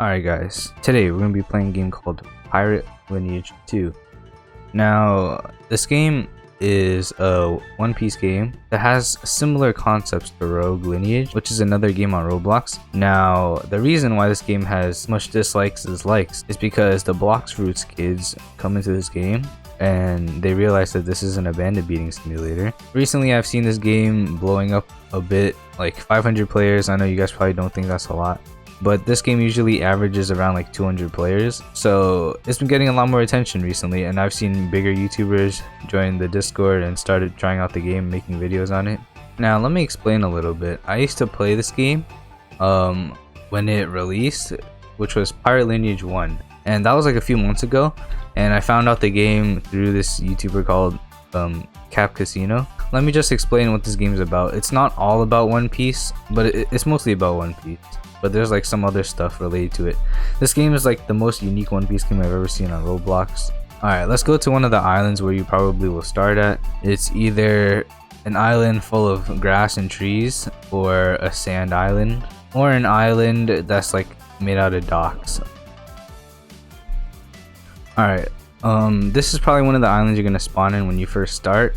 Alright guys, today we're going to be playing a game called Pirate Lineage 2. Now, this game is a One Piece game that has similar concepts to Rogue Lineage, which is another game on Roblox. Now, the reason why this game has much dislikes as likes is because the Blox Fruits kids come into this game and they realize that this isn't a bandit beating simulator. Recently, I've seen this game blowing up a bit, like 500 players. I know you guys probably don't think that's a lot, but this game usually averages around like 200 players, so it's been getting a lot more attention recently, and I've seen bigger YouTubers join the Discord and started trying out the game, making videos on it. Now let me explain a little bit. I used to play this game when it released, which was Pirate Lineage 1, and that was like a few months ago, and I found out the game through this YouTuber called Cap Casino. Let me just explain what this game is about. It's not all about One Piece, but it's mostly about One Piece, but there's like some other stuff related to it. This game is like the most unique One Piece game I've ever seen on Roblox. Alright, let's go to one of the islands where you probably will start at. It's either an island full of grass and trees, or a sand island, or an island that's like made out of docks. Alright, this is probably one of the islands you're gonna spawn in when you first start.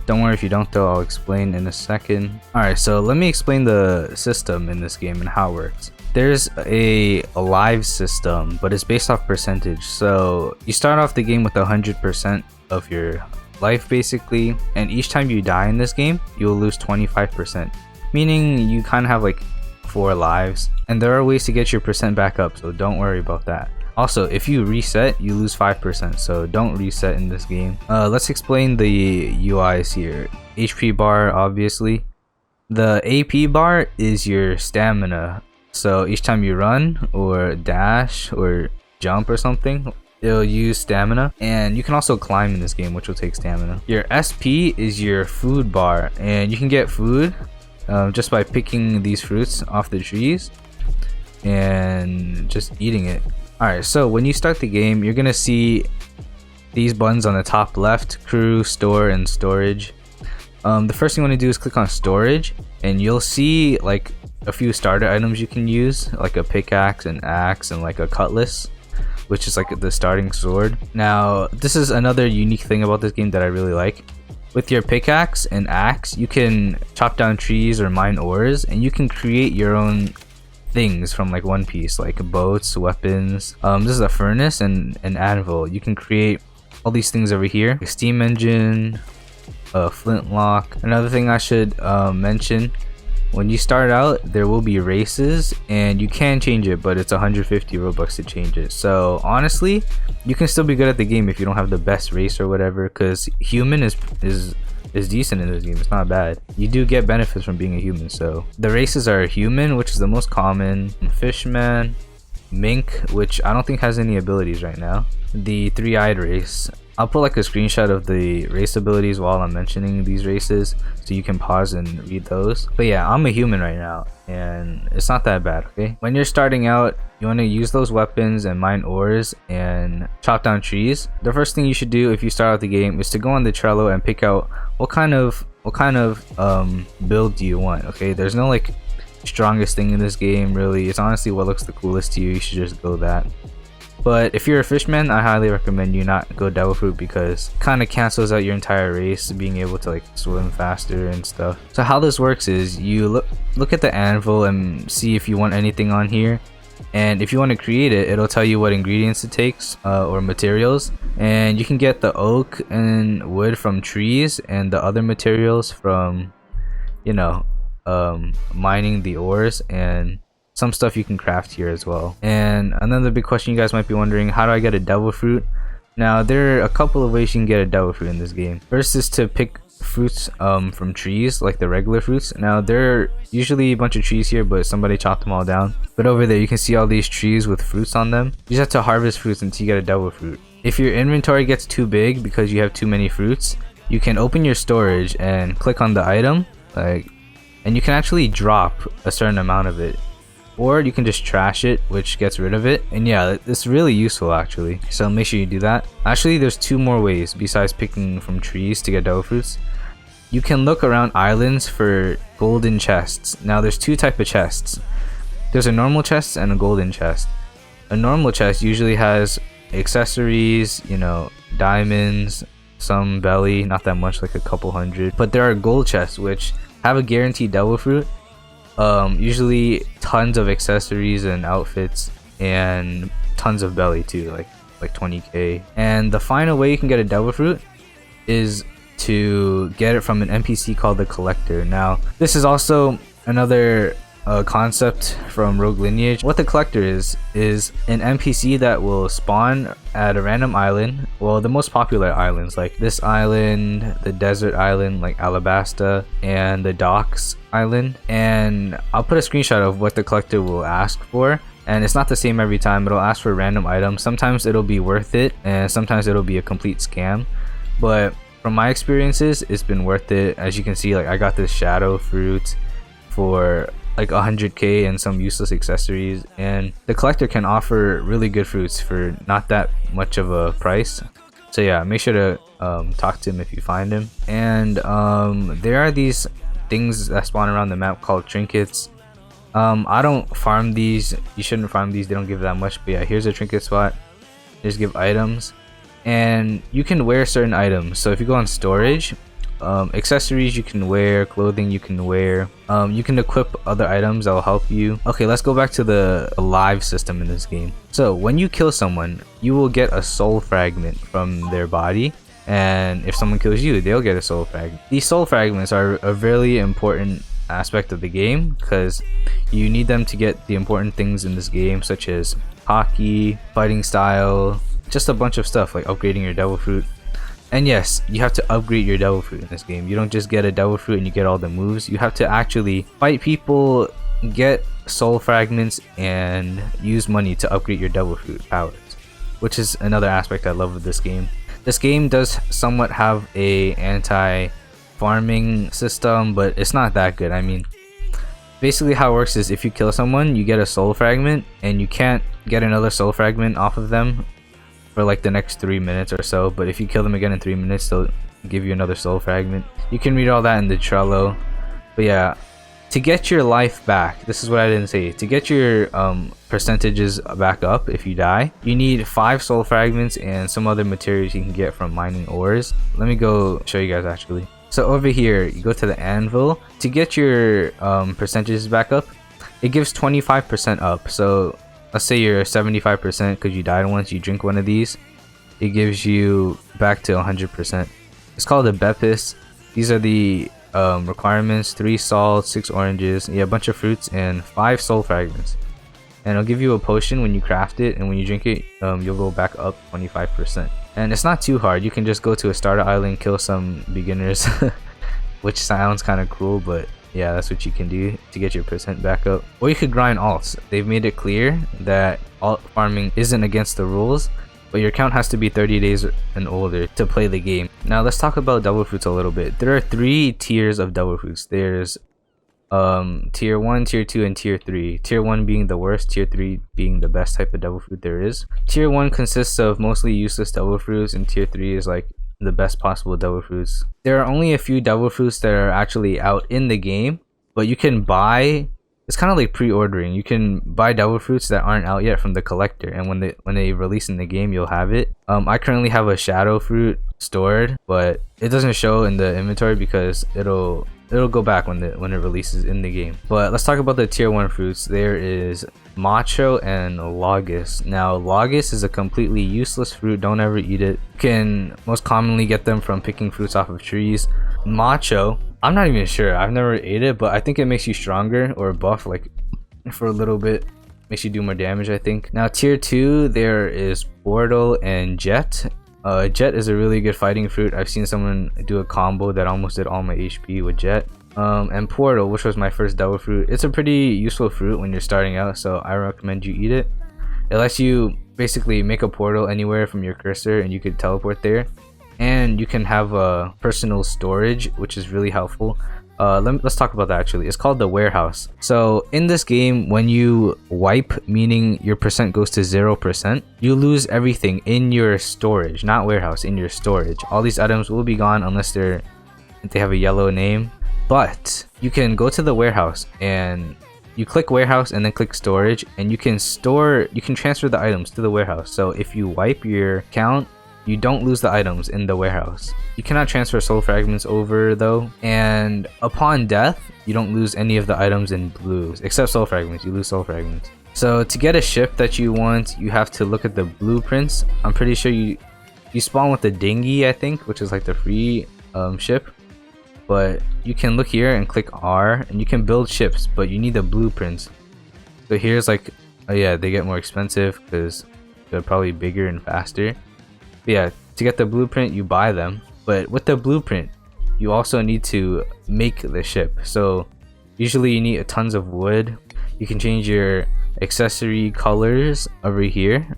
Don't worry if you don't though, I'll explain in a second. Alright, so let me explain the system in this game and how it works. There's a live system, but it's based off percentage. So you start off the game with 100% of your life basically, and each time you die in this game, you'll lose 25%. Meaning you kind of have like 4 lives, and there are ways to get your percent back up, so don't worry about that. Also, if you reset, you lose 5%, so don't reset in this game. Let's explain the UIs here. HP bar, obviously. The AP bar is your stamina. So each time you run, or dash, or jump or something, it'll use stamina. And you can also climb in this game, which will take stamina. Your SP is your food bar, and you can get food just by picking these fruits off the trees and just eating it. Alright, so when you start the game, you're gonna see these buttons on the top left: crew, store, and storage. The first thing you want to do is click on storage, and you'll see like a few starter items you can use, like a pickaxe, an axe, and like a cutlass, which is like the starting sword. Now, this is another unique thing about this game that I really like. With your pickaxe and axe, you can chop down trees or mine ores, and you can create your own things from like One Piece, like boats, weapons. This is a furnace and an anvil. You can create all these things over here: a steam engine, a flintlock. Another thing I should mention: when you start out, there will be races, and you can change it, but it's 150 Robux to change it. So honestly, you can still be good at the game if you don't have the best race or whatever, because human is decent in this game. It's not bad. You do get benefits from being a human. So the races are human, which is the most common, fishman, mink, which I don't think has any abilities right now, the three-eyed race. I'll put like a screenshot of the race abilities while I'm mentioning these races, so you can pause and read those. But yeah, I'm a human right now, and it's not that bad, okay? When you're starting out, you want to use those weapons and mine ores and chop down trees. The first thing you should do if you start out the game is to go on the Trello and pick out what kind of build do you want, okay? There's no like strongest thing in this game really. It's honestly what looks the coolest to you. You should just go that. But if you're a fishman, I highly recommend you not go devil fruit, because it kind of cancels out your entire race, being able to like swim faster and stuff. So how this works is you look at the anvil and see if you want anything on here, and if you want to create it, it'll tell you what ingredients it takes or materials, and you can get the oak and wood from trees, and the other materials from, you know, mining the ores, and some stuff you can craft here as well. And another big question you guys might be wondering: how do I get a devil fruit? Now, there are a couple of ways you can get a devil fruit in this game. First is to pick fruits from trees, like the regular fruits. Now, there are usually a bunch of trees here, but somebody chopped them all down. But over there you can see all these trees with fruits on them. You just have to harvest fruits until you get a devil fruit. If your inventory gets too big because you have too many fruits, you can open your storage and click on the item, and you can actually drop a certain amount of it, or you can just trash it, which gets rid of it. And yeah, it's really useful actually, so make sure you do that. Actually, there's 2 more ways besides picking from trees to get devil fruits. You can look around islands for golden chests. Now there's 2 types of chests. There's a normal chest and a golden chest. A normal chest usually has accessories, you know, diamonds, some belly, not that much, like a couple hundred. But there are gold chests which have a guaranteed devil fruit, usually tons of accessories and outfits, and tons of belly too, like 20k. And the final way you can get a devil fruit is to get it from an NPC called the Collector. Now this is also another concept from Rogue Lineage. What the Collector is an NPC that will spawn at a random island, well, the most popular islands like this island, the desert island like Alabasta, and the docks island. And I'll put a screenshot of what the Collector will ask for, and it's not the same every time. It'll ask for random items. Sometimes it'll be worth it and sometimes it'll be a complete scam, but from my experiences it's been worth it. As you can see, like I got this shadow fruit for like 100k and some useless accessories, and the Collector can offer really good fruits for not that much of a price. So yeah, make sure to talk to him if you find him. And there are these things that spawn around the map called trinkets. I don't farm these. You shouldn't farm these, they don't give that much. But yeah, here's a trinket spot. Just give items, and you can wear certain items. So if you go on storage, accessories you can wear, clothing you can wear, you can equip other items that will help you. Okay, let's go back to the live system in this game. So when you kill someone, you will get a soul fragment from their body, and if someone kills you, they'll get a soul fragment. These soul fragments are a really important aspect of the game because you need them to get the important things in this game, such as haki, fighting style, just a bunch of stuff like upgrading your devil fruit. And yes, you have to upgrade your devil fruit in this game. You don't just get a devil fruit and you get all the moves. You have to actually fight people, get soul fragments, and use money to upgrade your devil fruit powers, which is another aspect I love of this game. This game does somewhat have a anti-farming system, but it's not that good. I mean, basically how it works is if you kill someone, you get a soul fragment, and you can't get another soul fragment off of them for like the next 3 minutes or so. But if you kill them again in 3 minutes, they'll give you another soul fragment. You can read all that in the Trello. But yeah, to get your life back, this is what I didn't say, to get your percentages back up if you die, you need 5 soul fragments and some other materials you can get from mining ores. Let me go show you guys actually. So over here, you go to the anvil. To get your percentages back up, it gives 25% up. So let's say you're 75% because you died once, you drink one of these, it gives you back to 100%. It's called a Bepis. These are the requirements: 3 salt, 6 oranges, yeah, a bunch of fruits, and 5 soul fragments. And it'll give you a potion when you craft it, and when you drink it, you'll go back up 25%. And it's not too hard. You can just go to a starter island, kill some beginners, which sounds kind of cool, but yeah, that's what you can do to get your percent back up. Or you could grind alts. They've made it clear that alt farming isn't against the rules, but your account has to be 30 days and older to play the game. Now let's talk about devil fruits a little bit. There are 3 tiers of devil fruits. There's tier 1, tier 2, and tier 3. Tier 1 being the worst, tier 3 being the best type of devil fruit there is. Tier 1 consists of mostly useless devil fruits, and tier 3 is like the best possible devil fruits. There are only a few devil fruits that are actually out in the game, but you can buy, it's kind of like pre-ordering. You can buy devil fruits that aren't out yet from the Collector, and when they release in the game, you'll have it. I currently have a shadow fruit stored, but it doesn't show in the inventory because it'll go back when it releases in the game. But let's talk about the tier 1 fruits. There is Macho and Logis. Now Logis is a completely useless fruit, don't ever eat it. You can most commonly get them from picking fruits off of trees. Macho, I'm not even sure, I've never ate it, but I think it makes you stronger or buff like for a little bit, makes you do more damage I think. Now tier 2, there is Portal and Jet. Jet is a really good fighting fruit. I've seen someone do a combo that almost did all my HP with Jet. And Portal, which was my first devil fruit, it's a pretty useful fruit when you're starting out, so I recommend you eat it. It lets you basically make a portal anywhere from your cursor and you could teleport there, and you can have a personal storage, which is really helpful. Let's talk about that actually. It's called the warehouse. So in this game, when you wipe, meaning your percent goes to 0%, you lose everything in your storage, not warehouse, in your storage. All these items will be gone unless they have a yellow name. But you can go to the warehouse and you click warehouse and then click storage, and you can transfer the items to the warehouse. So if you wipe your account, you don't lose the items in the warehouse. You cannot transfer soul fragments over though, and upon death you don't lose any of the items in blue except soul fragments. You lose soul fragments. So to get a ship that you want, you have to look at the blueprints. I'm pretty sure you spawn with the dinghy, I think, which is like the free ship. But you can look here and click R and you can build ships, but you need the blueprints. So here's like, oh yeah, they get more expensive because they're probably bigger and faster. But yeah, to get the blueprint you buy them, but with the blueprint you also need to make the ship. So usually you need tons of wood. You can change your accessory colors over here,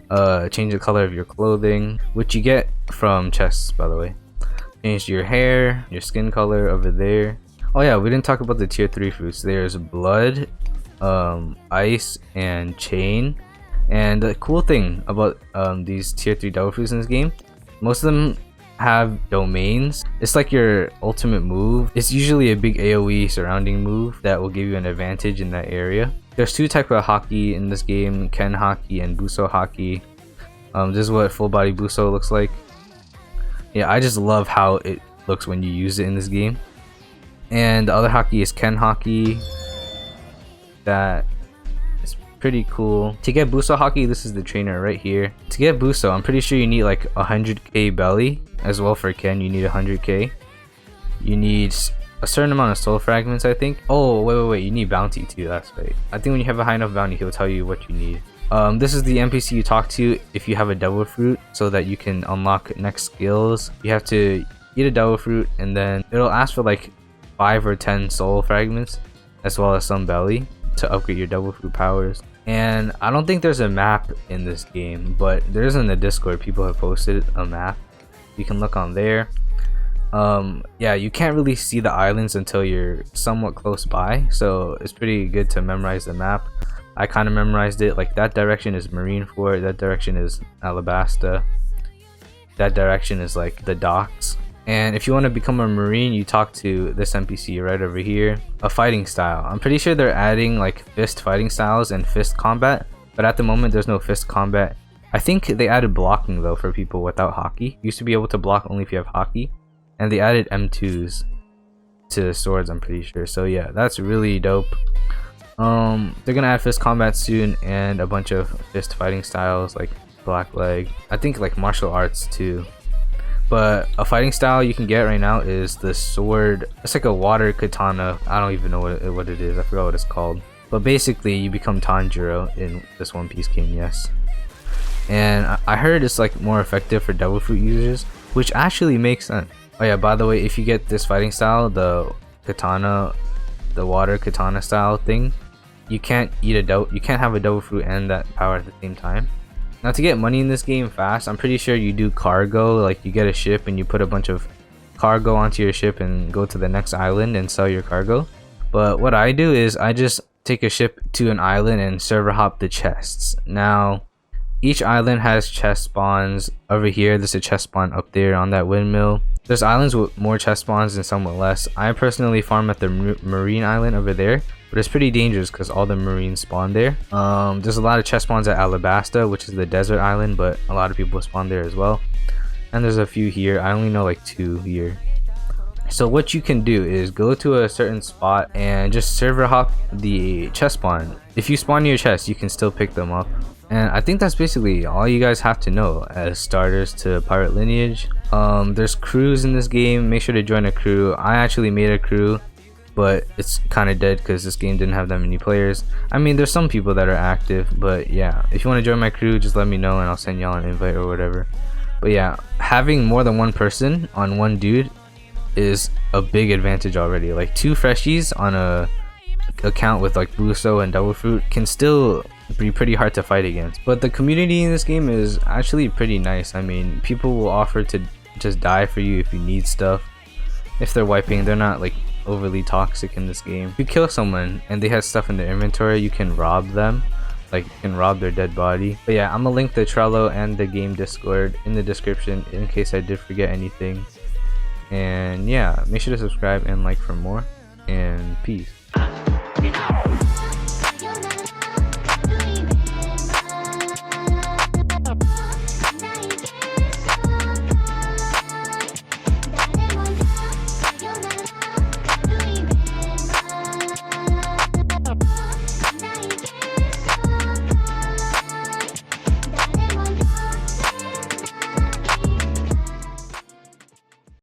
change the color of your clothing, which you get from chests, by the way. Change your hair, your skin color over there. Oh yeah, we didn't talk about the tier 3 fruits. There's blood, ice, and chain. And the cool thing about these tier 3 devil fruits in this game, most of them have domains. It's like your ultimate move. It's usually a big AoE surrounding move that will give you an advantage in that area. There's two types of haki in this game, Ken haki and buso haki. This is what full body buso looks like. Yeah, I just love how it looks when you use it in this game. And the other haki is Ken haki. That is pretty cool. To get buso haki, this is the trainer right here. To get buso, I'm pretty sure you need like 100k belly. As well for Ken, you need 100k. You need a certain amount of soul fragments, I think. Oh, wait, you need bounty too, that's right. I think when you have a high enough bounty, he'll tell you what you need. This is the NPC you talk to if you have a devil fruit, so that you can unlock next skills. You have to eat a devil fruit and then it'll ask for like 5 or 10 soul fragments as well as some belly to upgrade your devil fruit powers. And I don't think there's a map in this game, but there is in the Discord. People have posted a map. You can look on there. Yeah, you can't really see the islands until you're somewhat close by, so it's pretty good to memorize the map. I kind of memorized it. Like that direction is Marineford, that direction is Alabasta, that direction is like the docks. And if you want to become a marine, you talk to this NPC right over here. A fighting style. I'm pretty sure they're adding like fist fighting styles and fist combat, but at the moment there's no fist combat. I think they added blocking though for people without haki. You used to be able to block only if you have haki, and they added M2s to swords, I'm pretty sure. So yeah, that's really dope. They're gonna add fist combat soon and a bunch of fist fighting styles like black leg. I think like martial arts too. But a fighting style you can get right now is the sword. It's like a water katana. I don't even know what it is. I forgot what it's called. But basically you become Tanjiro in this One Piece game, yes. And I heard it's like more effective for devil fruit users, which actually makes sense. Oh yeah, by the way, if you get this fighting style, the katana, the water katana style thing, you can't have a devil fruit and that power at the same time. Now to get money in this game fast, I'm pretty sure you do cargo, like you get a ship and you put a bunch of cargo onto your ship and go to the next island and sell your cargo. But what I do is I just take a ship to an island and server hop the chests. Now each island has chest spawns. Over here there's a chest spawn up there on that windmill. There's islands with more chest spawns and some with less. I personally farm at the marine island over there, but it's pretty dangerous because all the marines spawn there. There's a lot of chest spawns at Alabasta, which is the desert island, but a lot of people spawn there as well. And there's a few here. I only know like 2 here. So what you can do is go to a certain spot and just server hop the chest spawn. If you spawn your chest, you can still pick them up. And I think that's basically all you guys have to know as starters to Pirate Lineage. There's crews in this game. Make sure to join a crew. I actually made a crew, but it's kind of dead because this game didn't have that many players. I mean, there's some people that are active, but yeah, if you want to join my crew, just let me know and I'll send y'all an invite or whatever. But yeah, having more than one person on one dude is a big advantage already. Like 2 freshies on a account with like buso and devil fruit can still be pretty hard to fight against. But the community in this game is actually pretty nice. I mean, people will offer to just die for you if you need stuff. If they're wiping, they're not like overly toxic in this game. If you kill someone and they have stuff in their inventory, you can rob them. Like you can rob their dead body. But yeah, I'm gonna link the Trello and the game Discord in the description in case I did forget anything. And yeah, make sure to subscribe and like for more, and peace.